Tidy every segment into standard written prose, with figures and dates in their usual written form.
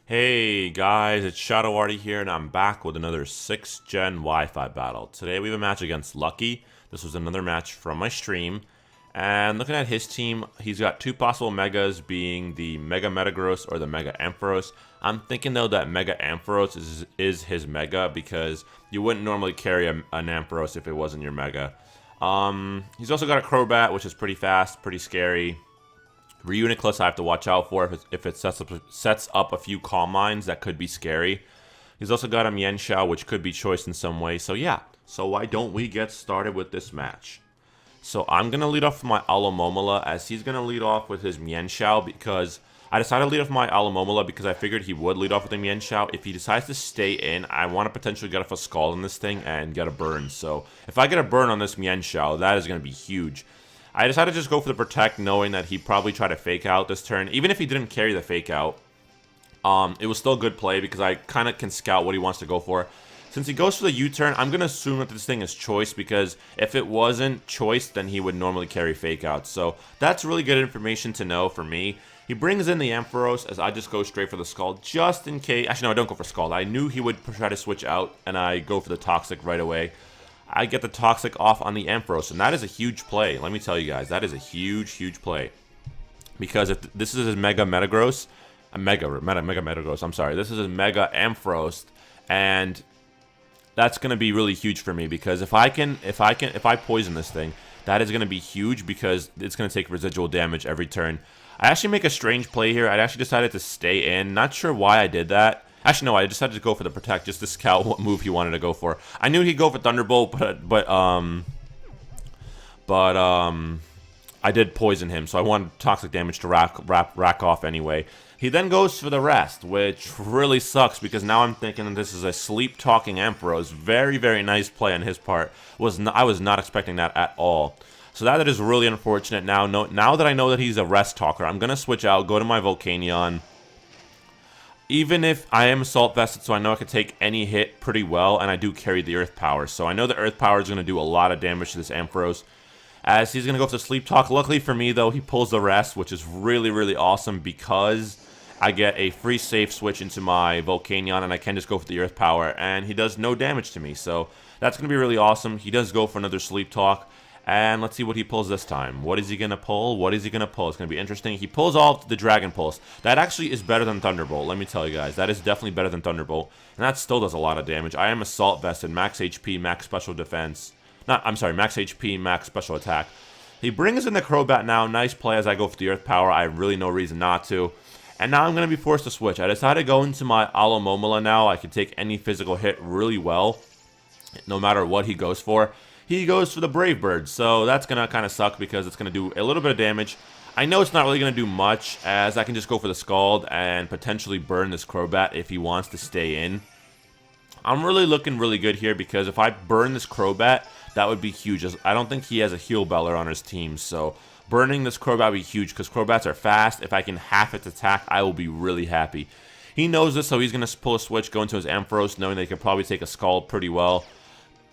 Hey guys, it's Shadow Arty here, and I'm back with another 6th Gen Wi-Fi battle. Today we have a match against Lucky. This was another match from my stream. And looking at his team, he's got two possible Megas, being the Mega Metagross or the Mega Ampharos. I'm thinking though that Mega Ampharos is his Mega, because you wouldn't normally carry an Ampharos if it wasn't your Mega. He's also got a Crobat, which is pretty fast, pretty scary. Reuniclus I have to watch out for if it sets up a few Calm Minds that could be scary. He's also got a Mienshao, which could be choice in some way. So yeah, so why don't we get started with this match? So I'm going to lead off with my Alomomola, as he's going to lead off with his Mienshao, because I decided to lead off with my Alomomola because I figured he would lead off with the Mienshao. If he decides to stay in, I want to potentially get off a Scald in this thing and get a burn. So if I get a burn on this Mienshao, that is going to be huge. I decided to just go for the Protect, knowing that he'd probably try to Fake Out this turn. Even if he didn't carry the Fake Out, it was still a good play because I kind of can scout what he wants to go for. Since he goes for the U-turn, I'm going to assume that this thing is Choice, because if it wasn't Choice, then he would normally carry Fake Out. So that's really good information to know for me. He brings in the Ampharos, as I just go straight for the Scald, just in case. Actually, no, I don't go for Scald. I knew he would try to switch out, and I go for the Toxic right away. I get the Toxic off on the Ampharos, and that is a huge play. Let me tell you guys, that is a huge, huge play. Because if this is his Mega Metagross, Mega Metagross, I'm sorry. This is his Mega Ampharos, and that's going to be really huge for me, because if I poison this thing, that is going to be huge, because it's going to take residual damage every turn. I actually make a strange play here. I actually decided to stay in. Not sure why I did that. Actually, no, I decided to go for the Protect just to scout what move he wanted to go for. I knew he'd go for Thunderbolt, but I did poison him, so I wanted Toxic damage to rack off anyway. He then goes for the Rest, which really sucks, because now I'm thinking that this is a sleep-talking Ampharos. Very, very nice play on his part. I was not expecting that at all. So that is really unfortunate. Now that I know that he's a Rest Talker, I'm going to switch out, go to my Volcanion. Even if I am Assault Vested, so I know I can take any hit pretty well, and I do carry the Earth Power. So I know the Earth Power is going to do a lot of damage to this Ampharos, as he's going to go for the Sleep Talk. Luckily for me, though, he pulls the Rest, which is really, really awesome, because I get a free safe switch into my Volcanion, and I can just go for the Earth Power, and he does no damage to me. So that's going to be really awesome. He does go for another Sleep Talk. And let's see what he pulls this time. What is he going to pull? What is he going to pull? It's going to be interesting. He pulls off the Dragon Pulse. That actually is better than Thunderbolt, let me tell you guys. That is definitely better than Thunderbolt. And that still does a lot of damage. I am Assault Vested, max HP, max special defense. Max HP, max special attack. He brings in the Crobat now. Nice play as I go for the Earth Power. I have really no reason not to. And now I'm going to be forced to switch. I decided to go into my Alomomola now. I can take any physical hit really well, no matter what he goes for. He goes for the Brave Bird, so that's going to kind of suck, because it's going to do a little bit of damage. I know it's not really going to do much, as I can just go for the Scald and potentially burn this Crobat if he wants to stay in. I'm really looking really good here, because if I burn this Crobat, that would be huge. I don't think he has a Heal Beller on his team, so burning this Crobat would be huge, because Crobats are fast. If I can half its attack, I will be really happy. He knows this, so he's going to pull a switch, go into his Ampharos, knowing that he could probably take a Scald pretty well.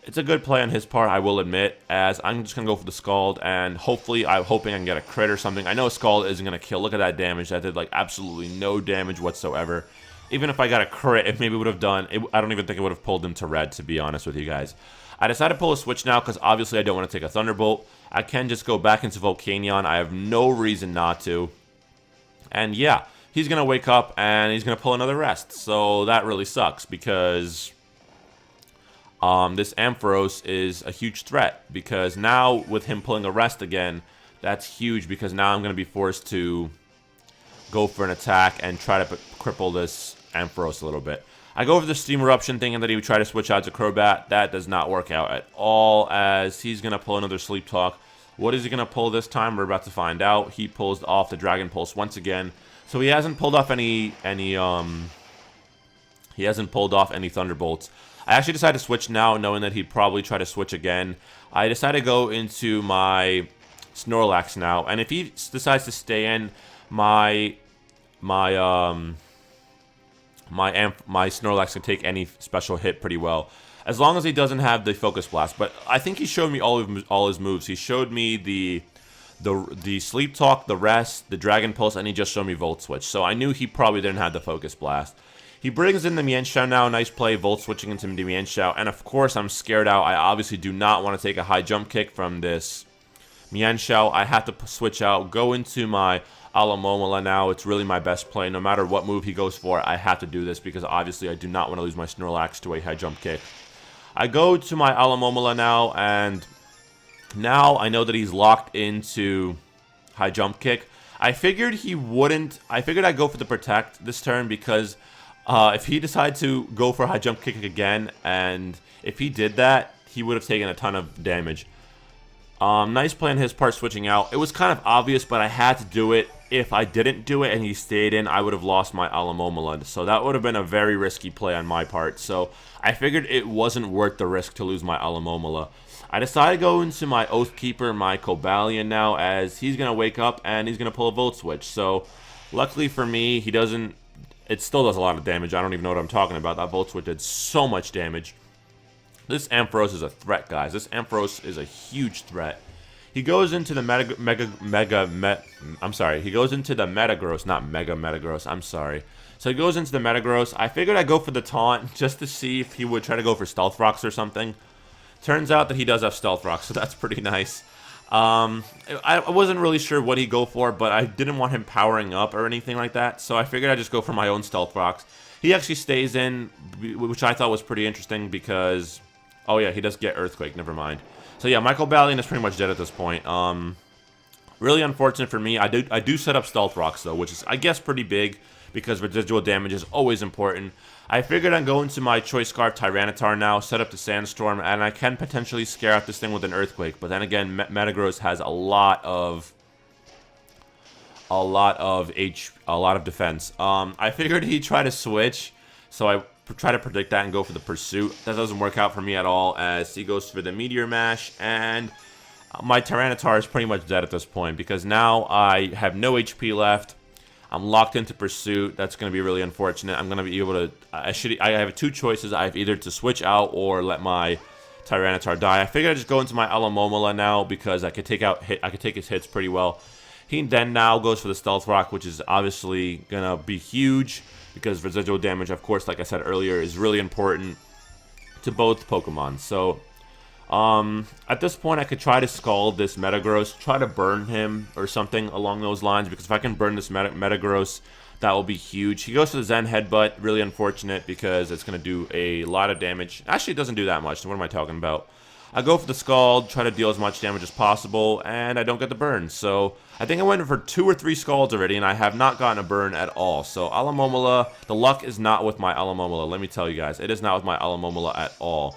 It's a good play on his part, I will admit, as I'm just going to go for the Scald, and hopefully, I'm hoping I can get a crit or something. I know a Scald isn't going to kill. Look at that damage. That did, like, absolutely no damage whatsoever. Even if I got a crit, it maybe would have done... I don't even think it would have pulled him to red, to be honest with you guys. I decided to pull a switch now, because obviously I don't want to take a Thunderbolt. I can just go back into Volcanion. I have no reason not to. And yeah, he's going to wake up, and he's going to pull another Rest. So that really sucks, because... this Ampharos is a huge threat, because now with him pulling a Rest again, that's huge, because now I'm going to be forced to go for an attack and try to cripple this Ampharos a little bit. I go for the Steam Eruption, thinking that he would try to switch out to Crobat. That does not work out at all, as he's going to pull another Sleep Talk. What is he going to pull this time? We're about to find out. He pulls off the Dragon Pulse once again. So he hasn't pulled off any Thunderbolts. I actually decided to switch now, knowing that he'd probably try to switch again. I decided to go into my Snorlax now, and if he decides to stay in, my Snorlax can take any special hit pretty well, as long as he doesn't have the Focus Blast. But I think he showed me all his moves. He showed me the the Sleep Talk, the Rest, the Dragon Pulse, and he just showed me Volt Switch. So I knew he probably didn't have the Focus Blast. He brings in the Mienshao now. Nice play, Volt Switching into the Mienshao. And of course, I'm scared out. I obviously do not want to take a high jump kick from this Mienshao. I have to switch out, go into my Alomomola now. It's really my best play. No matter what move he goes for, I have to do this because obviously I do not want to lose my Snorlax to a high jump kick. I go to my Alomomola now, and now I know that he's locked into high jump kick. I figured he wouldn't. I figured I'd go for the Protect this turn because if he decided to go for high jump kick again, and if he did that, he would have taken a ton of damage. Nice play on his part switching out. It was kind of obvious, but I had to do it. If I didn't do it and he stayed in, I would have lost my Alomomola. So that would have been a very risky play on my part. So I figured it wasn't worth the risk to lose my Alomomola. I decided to go into my Oathkeeper, my Cobalion now, as he's going to wake up and he's going to pull a Volt Switch. So luckily for me, he doesn't. It still does a lot of damage. I don't even know what I'm talking about. That Volt Switch did so much damage. This Ampharos is a threat, guys. This Ampharos is a huge threat. He goes into the he goes into the Metagross, not Metagross, I'm sorry. So he goes into the Metagross. I figured I'd go for the taunt just to see if he would try to go for Stealth Rocks or something. Turns out that he does have Stealth Rocks, so that's pretty nice. I wasn't really sure what he'd go for, but I didn't want him powering up or anything like that, so I figured I'd just go for my own Stealth Rocks. He actually stays in, which I thought was pretty interesting because... Oh yeah, he does get Earthquake, never mind. So yeah, Michael Balian is pretty much dead at this point. Really unfortunate for me. I do set up Stealth Rocks though, which is I guess pretty big because residual damage is always important. I figured I'd go into my Choice Scarf Tyranitar now, set up the Sandstorm, and I can potentially scare out this thing with an Earthquake. But then again, Metagross has a lot of defense. I figured he'd try to switch, so I try to predict that and go for the Pursuit. That doesn't work out for me at all as he goes for the Meteor Mash, and my Tyranitar is pretty much dead at this point because now I have no HP left. I'm locked into Pursuit. That's going to be really unfortunate. I'm going to be able to... I have two choices. I have either to switch out or let my Tyranitar die. I figured I'd just go into my Alomomola now because I could take his hits pretty well. He then now goes for the Stealth Rock, which is obviously going to be huge because residual damage, of course, like I said earlier, is really important to both Pokemon. So, at this point, I could try to Scald this Metagross, try to burn him or something along those lines, because if I can burn this Metagross, that will be huge. He goes for the Zen Headbutt, really unfortunate because it's going to do a lot of damage. Actually, it doesn't do that much, so what am I talking about? I go for the Scald, try to deal as much damage as possible, and I don't get the burn. So I think I went for 2 or 3 Scalds already, and I have not gotten a burn at all. So Alomomola, the luck is not with my Alomomola, let me tell you guys. It is not with my Alomomola at all.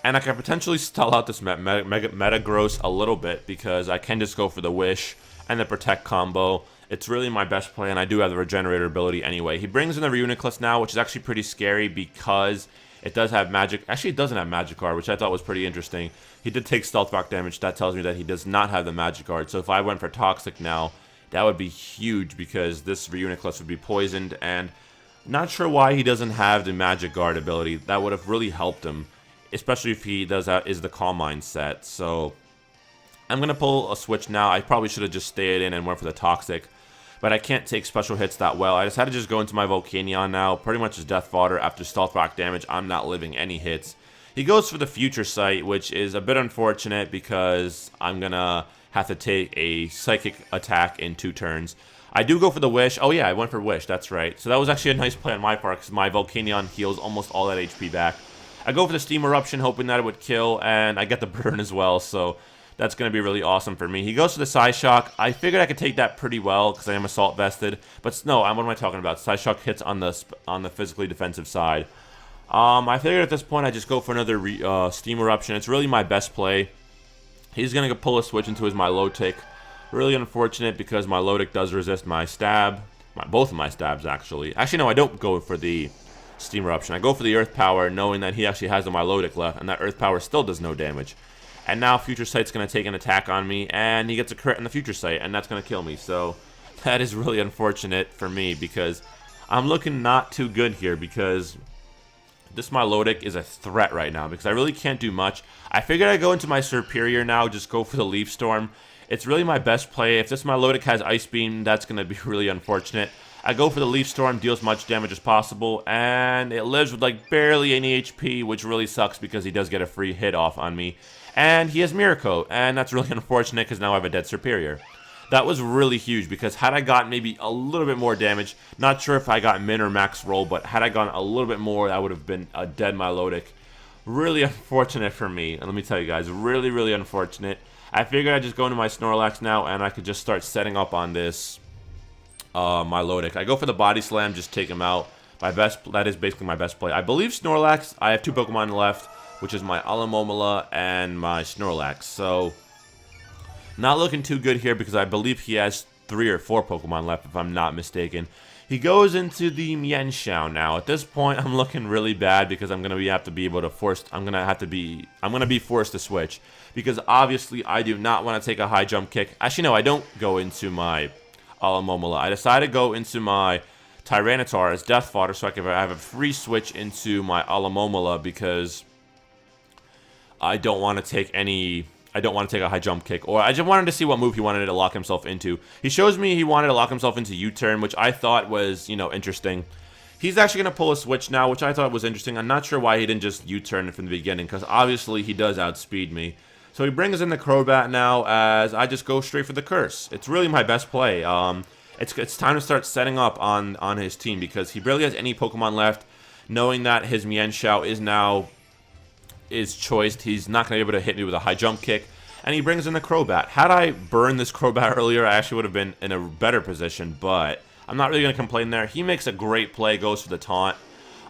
And I can potentially stall out this Metagross a little bit because I can just go for the Wish and the Protect combo. It's really my best play, and I do have the Regenerator ability anyway. He brings in the Reuniclus now, which is actually pretty scary because it does have Magic. Actually, it doesn't have Magikarp, which I thought was pretty interesting. He did take Stealth Rock damage. That tells me that he does not have the Magikarp. So if I went for Toxic now, that would be huge because this Reuniclus would be poisoned. And not sure why he doesn't have the Magikarp ability. That would have really helped him, especially if he does is the Calm Mind set. So I'm going to pull a switch now. I probably should have just stayed in and went for the Toxic, but I can't take special hits that well. I just had to just go into my Volcanion now. Pretty much as Death Fodder. After Stealth Rock damage, I'm not living any hits. He goes for the Future Sight, which is a bit unfortunate because I'm going to have to take a Psychic attack in 2 turns. I do go for the Wish. Oh yeah, I went for Wish, that's right. So that was actually a nice play on my part because my Volcanion heals almost all that HP back. I go for the Steam Eruption, hoping that it would kill, and I get the burn as well, so that's going to be really awesome for me. He goes for the Psyshock. I figured I could take that pretty well because I am Assault Vested, but no, what am I talking about? Psyshock hits on the physically defensive side. I figured at this point I just go for another Steam Eruption. It's really my best play. He's going to pull a switch into his Milotic. Really unfortunate because my Milotic does resist my stab. Both of my stabs, actually. Actually, no, I don't go for the Steam Eruption. I go for the Earth Power, knowing that he actually has the Milotic left, and that Earth Power still does no damage. And now Future Sight's going to take an attack on me, and he gets a crit in the Future Sight, and that's going to kill me. So that is really unfortunate for me because I'm looking not too good here because this Milotic is a threat right now because I really can't do much. I figured I'd go into my Superior now, just go for the Leaf Storm. It's really my best play. If this Milotic has Ice Beam, that's going to be really unfortunate. I go for the Leaf Storm, deals much damage as possible, and it lives with like barely any HP, which really sucks because he does get a free hit off on me. And he has Mirror Coat, and that's really unfortunate because now I have a Dead Superior. That was really huge because had I gotten maybe a little bit more damage, not sure if I got min or max roll, but had I gotten a little bit more, that would have been a dead Milotic. Really unfortunate for me, and let me tell you guys, really, really unfortunate. I figured I'd just go into my Snorlax now, and I could just start setting up on this Milotic. I go for the Body Slam, just take him out. That is basically my best play. I believe Snorlax, I have 2 Pokemon left, which is my Alomomola and my Snorlax. So, not looking too good here because I believe he has 3 or 4 Pokemon left, if I'm not mistaken. He goes into the Mienshao now. At this point, I'm looking really bad because I'm gonna be forced to switch because obviously I do not want to take a high jump kick. Actually, no, I don't go into my Alomomola. I decided to go into my Tyranitar as Death Fodder so I can have a free switch into my Alomomola because I don't want to take a high jump kick, or I just wanted to see what move he wanted to lock himself into. He shows me he wanted to lock himself into U-turn, which I thought was, interesting. He's actually going to pull a switch now, which I thought was interesting. I'm not sure why he didn't just U-turn from the beginning, because obviously he does outspeed me. So he brings in the Crobat now as I just go straight for the Curse. It's really my best play. It's time to start setting up on his team because he barely has any Pokemon left. Knowing that his Mienshao is choiced, he's not going to be able to hit me with a high jump kick. And he brings in the Crobat. Had I burned this Crobat earlier, I actually would have been in a better position, but I'm not really going to complain there. He makes a great play, goes for the taunt.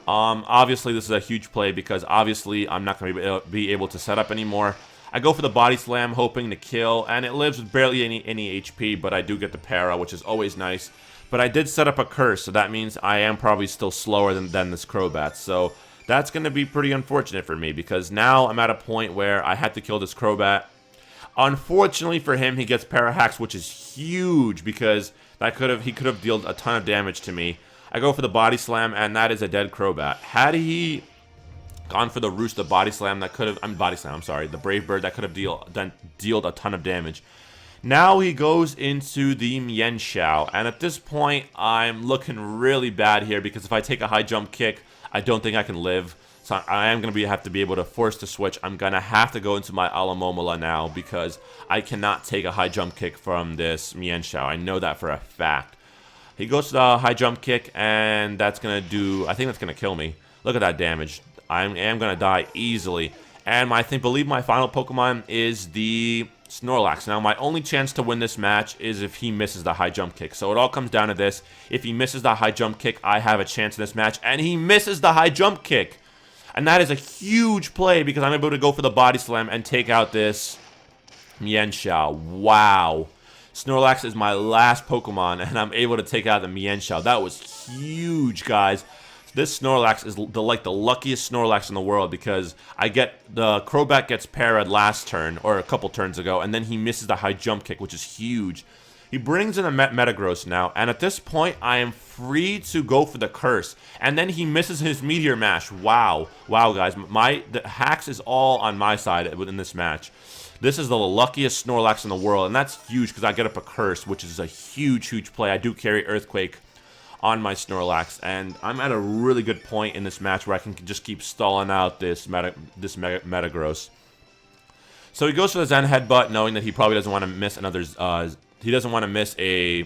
Obviously, this is a huge play because obviously I'm not going to be able to set up anymore. I go for the Body Slam, hoping to kill, and it lives with barely any HP, but I do get the Para, which is always nice. But I did set up a Curse, so that means I am probably still slower than this Crobat. So that's going to be pretty unfortunate for me because now I'm at a point where I had to kill this Crobat. Unfortunately for him, he gets Parahax, which is huge because he could have dealt a ton of damage to me. I go for the Body Slam, and that is a dead Crobat. Had he gone for the Roost, the Body Slam, the Brave Bird, that could have dealt a ton of damage. Now he goes into the Mienshao, and at this point, I'm looking really bad here because if I take a high jump kick, I don't think I can live. So I am going to have to be able to force the switch. I'm going to have to go into my Alomomola now because I cannot take a high jump kick from this Mienshao. I know that for a fact. He goes to the high jump kick, and that's going to I think that's going to kill me. Look at that damage. I am going to die easily. And I believe my final Pokemon is the Snorlax. Now, my only chance to win this match is if he misses the high jump kick. So it all comes down to this. If he misses the high jump kick, I have a chance in this match. And he misses the high jump kick. And that is a huge play because I'm able to go for the Body Slam and take out this Mienshao. Wow. Snorlax is my last Pokemon, and I'm able to take out the Mienshao. That was huge, guys. This Snorlax is the luckiest Snorlax in the world because the Crobat gets parried last turn, or a couple turns ago, and then he misses the high jump kick, which is huge. He brings in a Metagross now, and at this point, I am free to go for the Curse. And then he misses his Meteor Mash. Wow. Wow, guys. The hacks is all on my side within this match. This is the luckiest Snorlax in the world, and that's huge because I get up a Curse, which is a huge, huge play. I do carry Earthquake on my Snorlax, and I'm at a really good point in this match where I can just keep stalling out this Metagross. So he goes for the Zen Headbutt, knowing that he probably doesn't want to miss another... He doesn't want to miss a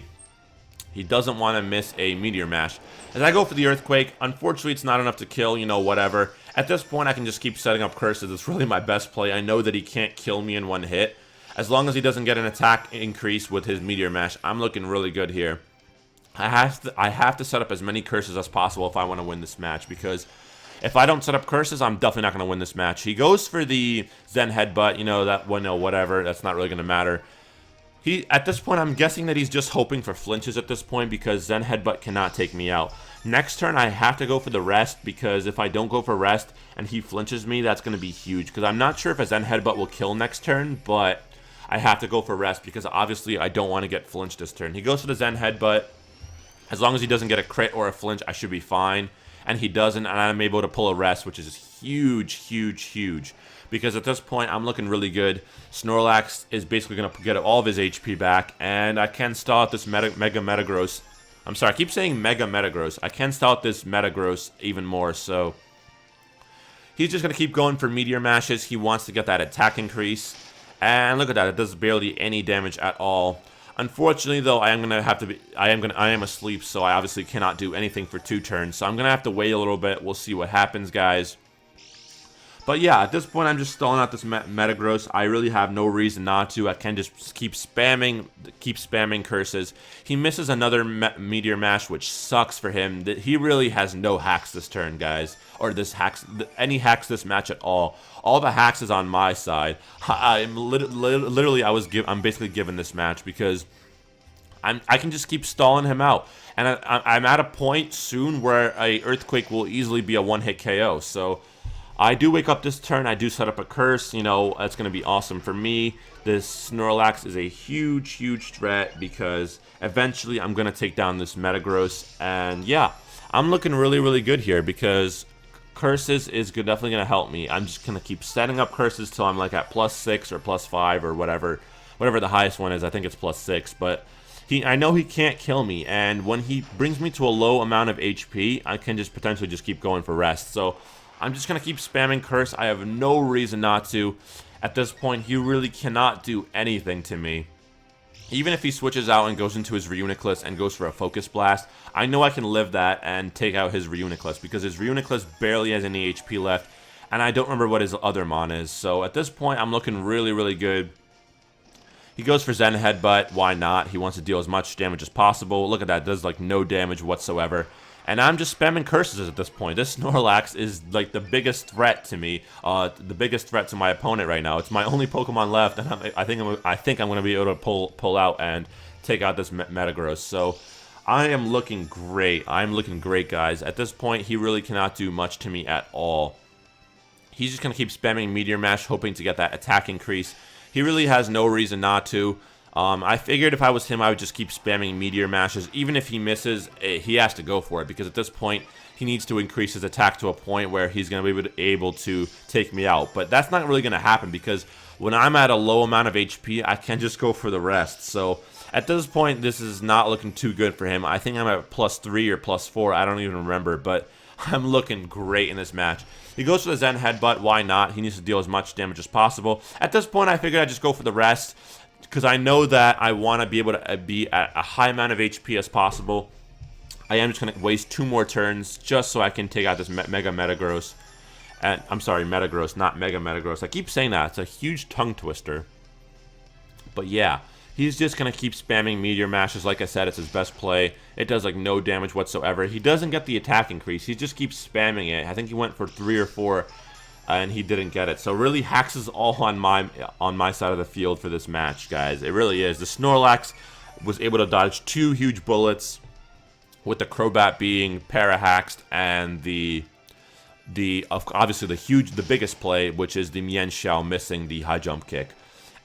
Meteor Mash. As I go for the Earthquake, unfortunately it's not enough to kill, whatever. At this point I can just keep setting up curses. It's really my best play. I know that he can't kill me in one hit. As long as he doesn't get an attack increase with his Meteor Mash, I'm looking really good here. I have to set up as many curses as possible if I want to win this match, because if I don't set up curses, I'm definitely not going to win this match. He goes for the Zen Headbutt, whatever, that's not really going to matter. At this point, I'm guessing that he's just hoping for flinches at this point because Zen Headbutt cannot take me out. Next turn, I have to go for the Rest because if I don't go for Rest and he flinches me, that's going to be huge. Because I'm not sure if a Zen Headbutt will kill next turn, but I have to go for Rest because obviously I don't want to get flinched this turn. He goes for the Zen Headbutt. As long as he doesn't get a crit or a flinch, I should be fine. and he doesn't, and I'm able to pull a rest, which is huge, huge, huge. Because at this point, I'm looking really good. Snorlax is basically going to get all of his HP back, and I can stall out this Mega Metagross. I'm sorry, I keep saying Mega Metagross. I can stall out this Metagross even more, so he's just going to keep going for Meteor Mashes. He wants to get that attack increase, and look at that, it does barely any damage at all. Unfortunately, though, I am asleep, so I obviously cannot do anything for 2 turns. So I'm gonna have to wait a little bit. We'll see what happens, guys. But yeah, at this point, I'm just stalling out this Metagross. I really have no reason not to. I can just keep spamming curses. He misses another Meteor Mash, which sucks for him. He really has no hacks this turn, guys, or any hacks this match at all. All the hacks is on my side. I'm basically given this match because I can just keep stalling him out, and I'm at a point soon where a Earthquake will easily be a one-hit KO. So I do wake up this turn. I do set up a curse. You know, that's going to be awesome for me. This Snorlax is a huge, huge threat because eventually I'm going to take down this Metagross. And yeah, I'm looking really, really good here because curses is definitely going to help me. I'm just going to keep setting up curses till I'm like at +6 or +5 or whatever the highest one is. I think it's +6, but I know he can't kill me, and when he brings me to a low amount of HP, I can just potentially just keep going for rest. So I'm just going to keep spamming curse. I have no reason not to. At this point, he really cannot do anything to me. Even if he switches out and goes into his Reuniclus and goes for a Focus Blast, I know I can live that and take out his Reuniclus because his Reuniclus barely has any HP left, and I don't remember what his other mon is. So at this point, I'm looking really, really good. He goes for Zen Headbutt. Why not? He wants to deal as much damage as possible. Look at that. It does like no damage whatsoever. And I'm just spamming curses at this point. This Snorlax is like the biggest threat to me, the biggest threat to my opponent right now. It's my only Pokemon left, and I think I'm going to be able to pull out and take out this Metagross. So I am looking great. I'm looking great, guys. At this point, he really cannot do much to me at all. He's just going to keep spamming Meteor Mash, hoping to get that attack increase. He really has no reason not to. I figured if I was him, I would just keep spamming Meteor Mashes. Even if he misses, he has to go for it, because at this point, he needs to increase his attack to a point where he's going to be able to take me out. But that's not really going to happen, because when I'm at a low amount of HP, I can just go for the rest. So at this point, this is not looking too good for him. I think I'm at +3 or +4. I don't even remember, but I'm looking great in this match. He goes for the Zen Headbutt. Why not? He needs to deal as much damage as possible. At this point, I figured I'd just go for the rest, because I know that I want to be able to be at a high amount of HP as possible. I am just going to waste 2 more turns just so I can take out this Mega Metagross. And I'm sorry, Metagross, not Mega Metagross. I keep saying that. It's a huge tongue twister. But yeah, he's just going to keep spamming Meteor Mashes. Like I said, it's his best play. It does like no damage whatsoever. He doesn't get the attack increase. He just keeps spamming it. I think he went for 3 or 4. And he didn't get it. So really, hacks is all on my side of the field for this match, guys. It really is. The Snorlax was able to dodge 2 huge bullets, with the Crobat being para-haxed, and obviously the biggest play, which is the Mienshao missing the high jump kick,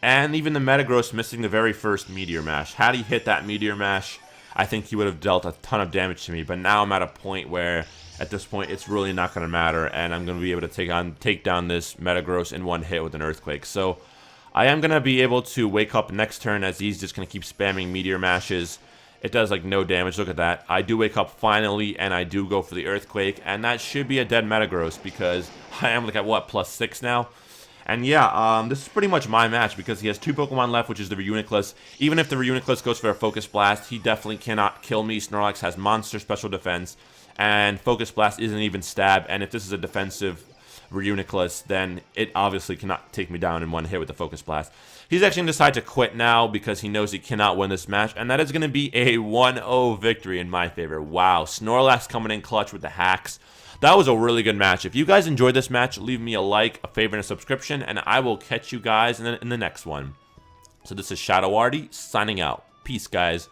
and even the Metagross missing the very first Meteor Mash. Had he hit that Meteor Mash, I think he would have dealt a ton of damage to me. But now I'm at a point where, at this point, it's really not going to matter, and I'm going to be able to take down this Metagross in one hit with an Earthquake. So I am going to be able to wake up next turn, as he's just going to keep spamming Meteor Mashes. It does like no damage. Look at that. I do wake up finally, and I do go for the Earthquake, and that should be a dead Metagross, because I am like at what, +6 now? And yeah, this is pretty much my match, because he has 2 Pokemon left, which is the Reuniclus. Even if the Reuniclus goes for a Focus Blast, he definitely cannot kill me. Snorlax has monster special defense, and Focus Blast isn't even stab, and if this is a defensive Reuniclus, then it obviously cannot take me down in one hit with the Focus Blast. He's actually going to decide to quit now, because he knows he cannot win this match, and that is going to be a 1-0 victory in my favor. Wow, Snorlax coming in clutch with the hacks. That was a really good match. If you guys enjoyed this match, leave me a like, a favorite, and a subscription, and I will catch you guys in the next one. So this is Shadow Artie signing out. Peace, guys.